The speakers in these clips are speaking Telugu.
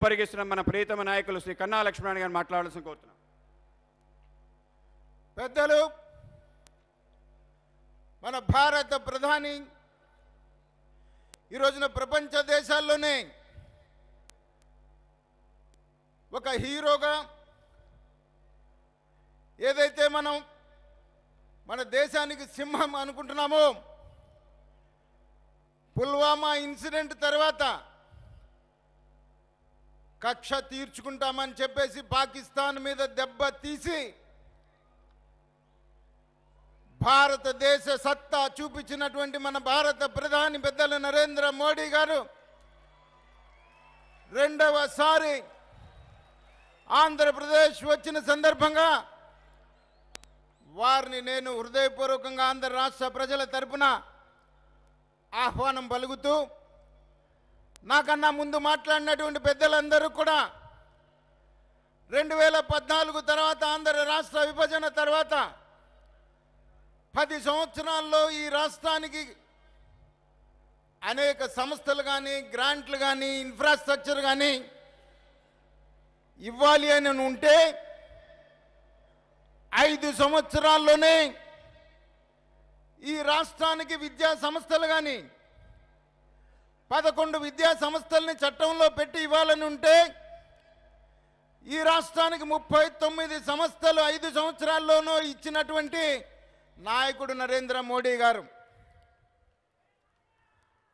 పరిగెస్తున్న మన ప్రియతమ నాయకులు శ్రీ కన్నా లక్ష్మణ్ గారిని మాట్లాడాల్సిన కోరుతున్నాం. పెద్దలు, మన భారత ప్రధాని ఈ రోజున ప్రపంచ దేశాల్లోనే ఒక హీరోగా ఏదైతే మనం మన దేశానికి సింహం అనుకుంటున్నామో, పుల్వామా ఇన్సిడెంట్ తర్వాత కక్ష తీర్చుకుంటామని చెప్పేసి పాకిస్తాన్ మీద దెబ్బ తీసి భారతదేశ సత్తా చూపించినటువంటి మన భారత ప్రధాని పెద్దలు నరేంద్ర మోడీ గారు రెండవసారి ఆంధ్రప్రదేశ్ వచ్చిన సందర్భంగా వారిని నేను హృదయపూర్వకంగా ఆంధ్ర రాష్ట్ర ప్రజల తరపున ఆహ్వానం పలుకుతూ, నాకన్నా ముందు మాట్లాడినటువంటి పెద్దలందరూ కూడా 2014 తర్వాత ఆంధ్ర రాష్ట్ర విభజన తర్వాత 10 సంవత్సరాల్లో ఈ రాష్ట్రానికి అనేక సంస్థలు కానీ, గ్రాంట్లు కానీ, ఇన్ఫ్రాస్ట్రక్చర్ కానీ ఇవ్వాలి అని ఉంటే 5 సంవత్సరాల్లోనే ఈ రాష్ట్రానికి విద్యా సంస్థలు కానీ 11 విద్యా సంస్థల్ని చట్టంలో పెట్టి ఇవ్వాలని ఉంటే ఈ రాష్ట్రానికి 39 సంస్థలు 5 సంవత్సరాల్లోనూ ఇచ్చినటువంటి నాయకుడు నరేంద్ర మోడీ గారు.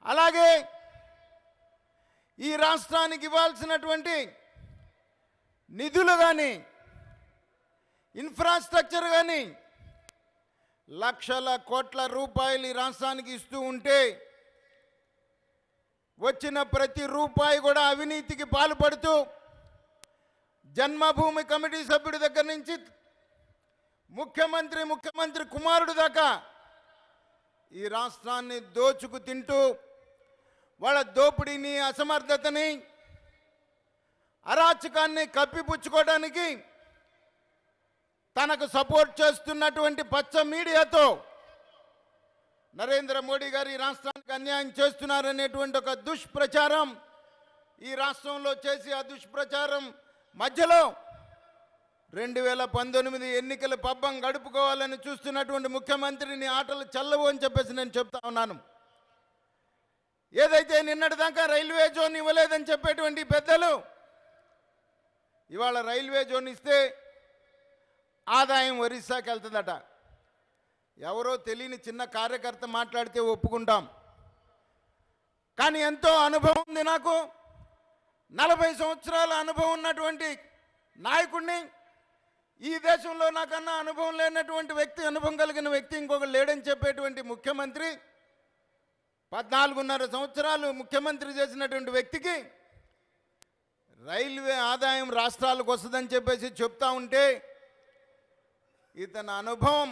అలాగే ఈ రాష్ట్రానికి ఇవ్వాల్సినటువంటి నిధులు కానీ, ఇన్ఫ్రాస్ట్రక్చర్ కానీ లక్షల కోట్ల రూపాయలు ఈ రాష్ట్రానికి ఇస్తూ ఉంటే వచ్చిన ప్రతి రూపాయి కూడా అవినీతికి పాల్పడుతూ జన్మభూమి కమిటీ సభ్యుడి దగ్గర నుంచి ముఖ్యమంత్రి కుమారుడు దాకా ఈ రాష్ట్రాన్ని దోచుకు తింటూ వాళ్ళ దోపిడీని, అసమర్థతని, అరాచకాన్ని కప్పిపుచ్చుకోవడానికి తనకు సపోర్ట్ చేస్తున్నటువంటి పచ్చ మీడియాతో నరేంద్ర మోడీ గారు ఈ రాష్ట్రానికి అన్యాయం చేస్తున్నారనేటువంటి ఒక దుష్ప్రచారం ఈ రాష్ట్రంలో చేసి, ఆ దుష్ప్రచారం మధ్యలో 2019 ఎన్నికల పబ్బం గడుపుకోవాలని చూస్తున్నటువంటి ముఖ్యమంత్రిని ఆటలు చల్లవు అని చెప్పేసి నేను చెప్తా ఉన్నాను. ఏదైతే నిన్నటిదాకా రైల్వే జోన్ ఇవ్వలేదని చెప్పేటువంటి పెద్దలు ఇవాళ రైల్వే జోన్ ఇస్తే ఆదాయం ఒరిస్సాకి వెళ్తుందట. ఎవరో తెలియని చిన్న కార్యకర్త మాట్లాడితే ఒప్పుకుంటాం, కానీ ఎంతో అనుభవం ఉంది నాకు. 40 సంవత్సరాల అనుభవం ఉన్నటువంటి నాయకుడిని, ఈ దేశంలో నాకన్నా అనుభవం లేనటువంటి వ్యక్తి, అనుభవం కలిగిన వ్యక్తి ఇంకొకరు లేడని చెప్పేటువంటి ముఖ్యమంత్రి, 14.5 సంవత్సరాలు ముఖ్యమంత్రి చేసినటువంటి వ్యక్తికి రైల్వే ఆదాయం రాష్ట్రాలకు వస్తుందని చెప్పేసి చెప్తా ఉంటే ఇతని అనుభవం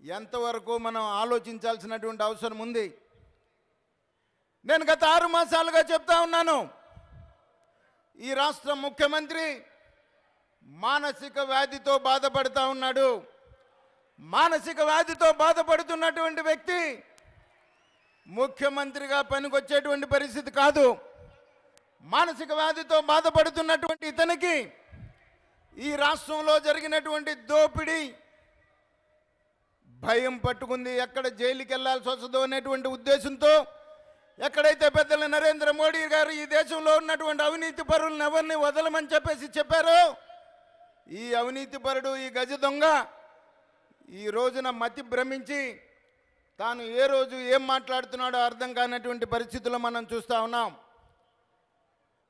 ఎంతవరకు మనం ఆలోచించాల్సినటువంటి అవసరం ఉంది. నేను గత 6 మాసాలుగా చెప్తా ఉన్నాను, ఈ రాష్ట్ర ముఖ్యమంత్రి మానసిక వ్యాధితో బాధపడుతూ ఉన్నాడు. మానసిక వ్యాధితో బాధపడుతున్నటువంటి వ్యక్తి ముఖ్యమంత్రిగా పనికొచ్చేటువంటి పరిస్థితి కాదు. మానసిక వ్యాధితో బాధపడుతున్నటువంటి ఇతనికి ఈ రాష్ట్రంలో జరిగినటువంటి దోపిడీ భయం పట్టుకుంది. ఎక్కడ జైలుకి వెళ్ళాల్సి వస్తుందో అనేటువంటి ఉద్దేశంతో, ఎక్కడైతే పెద్దలు నరేంద్ర మోడీ గారు ఈ దేశంలో ఉన్నటువంటి అవినీతి పరులను ఎవరిని వదలమని చెప్పేసి చెప్పారో, ఈ అవినీతి పరుడు, ఈ గజ దొంగ ఈ రోజున మతి భ్రమించి తాను ఏ రోజు ఏం మాట్లాడుతున్నాడో అర్థం కానటువంటి పరిస్థితుల్లో మనం చూస్తూ ఉన్నాం.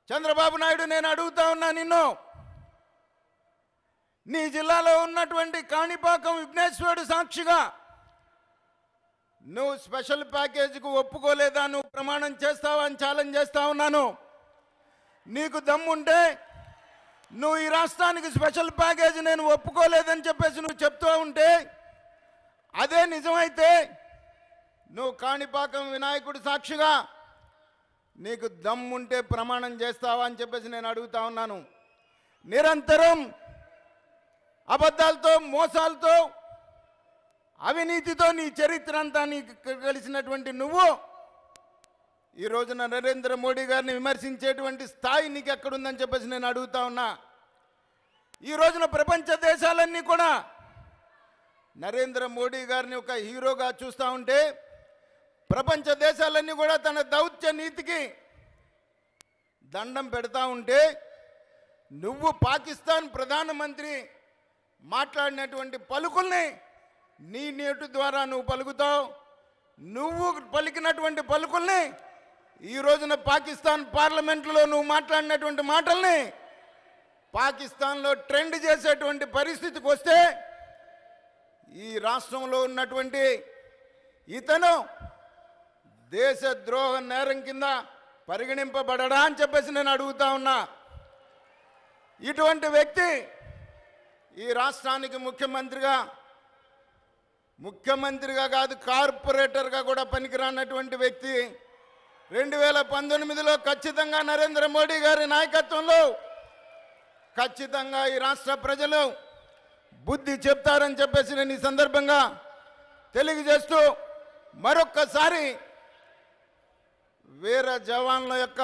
చంద్రబాబు నాయుడు, నేను అడుగుతా ఉన్నా నిన్ను, నీ జిల్లాలో ఉన్నటువంటి కాణిపాకం విఘ్నేశ్వరుడు సాక్షిగా నువ్వు స్పెషల్ ప్యాకేజీకి ఒప్పుకోలేదా? నువ్వు ప్రమాణం చేస్తావా అని ఛాలెంజ్ చేస్తా ఉన్నాను. నీకు దమ్ముంటే నువ్వు ఈ రాష్ట్రానికి స్పెషల్ ప్యాకేజీ నేను ఒప్పుకోలేదని చెప్పేసి నువ్వు చెప్తూ ఉంటే, అదే నిజమైతే నువ్వు కాణిపాకం వినాయకుడు సాక్షిగా నీకు దమ్ముంటే ప్రమాణం చేస్తావా అని చెప్పేసి నేను అడుగుతా ఉన్నాను. నిరంతరం అబద్ధాలతో, మోసాలతో, అవినీతితో నీ చరిత్ర అంతా నీకు కలిసినటువంటి నువ్వు ఈ రోజున నరేంద్ర మోడీ గారిని విమర్శించేటువంటి స్థాయి నీకు ఎక్కడుందని చెప్పేసి నేను అడుగుతా ఉన్నా. ఈ రోజున ప్రపంచ దేశాలన్నీ కూడా నరేంద్ర మోడీ గారిని ఒక హీరోగా చూస్తూ ఉంటే, ప్రపంచ దేశాలన్నీ కూడా తన దౌత్య నీతికి దండం పెడతా ఉంటే, నువ్వు పాకిస్తాన్ ప్రధానమంత్రి మాట్లాడినటువంటి పలుకుల్ని నీ నోటి ద్వారా నువ్వు పలుకుతావు. నువ్వు పలికినటువంటి పలుకుల్ని ఈ రోజున పాకిస్తాన్ పార్లమెంట్లో నువ్వు మాట్లాడినటువంటి మాటల్ని పాకిస్తాన్లో ట్రెండ్ చేసేటువంటి పరిస్థితికి వస్తే ఈ రాష్ట్రంలో ఉన్నటువంటి ఇతను దేశద్రోహ నేరం కింద పరిగణింపబడడా అని చెప్పేసి నేను అడుగుతా ఉన్నా. ఇటువంటి వ్యక్తి ఈ రాష్ట్రానికి ముఖ్యమంత్రిగా కాదు, కార్పొరేటర్గా కూడా పనికిరానటువంటి వ్యక్తి 2019లో ఖచ్చితంగా నరేంద్ర మోడీ గారి నాయకత్వంలో ఖచ్చితంగా ఈ రాష్ట్ర ప్రజలు బుద్ధి చెప్తారని చెప్పేసి నేను ఈ సందర్భంగా తెలియజేస్తూ, మరొక్కసారి వీర జవాన్ల యొక్క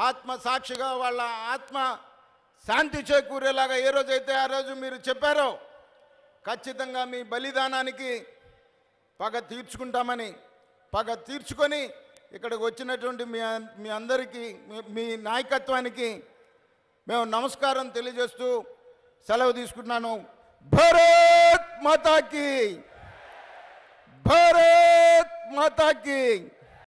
ఆత్మసాక్షిగా వాళ్ళ ఆత్మ శాంతి చేకూరేలాగా ఏ రోజైతే ఆ రోజు మీరు చెప్పారో ఖచ్చితంగా మీ బలిదానానికి పగ తీర్చుకుంటామని, పగ తీర్చుకొని ఇక్కడికి వచ్చినటువంటి మీ అందరికీ మీ నాయకత్వానికి మేము నమస్కారం తెలియజేస్తూ సెలవు తీసుకుంటున్నాను. భారత్ మాతాకి, భారత్ మాతాకి.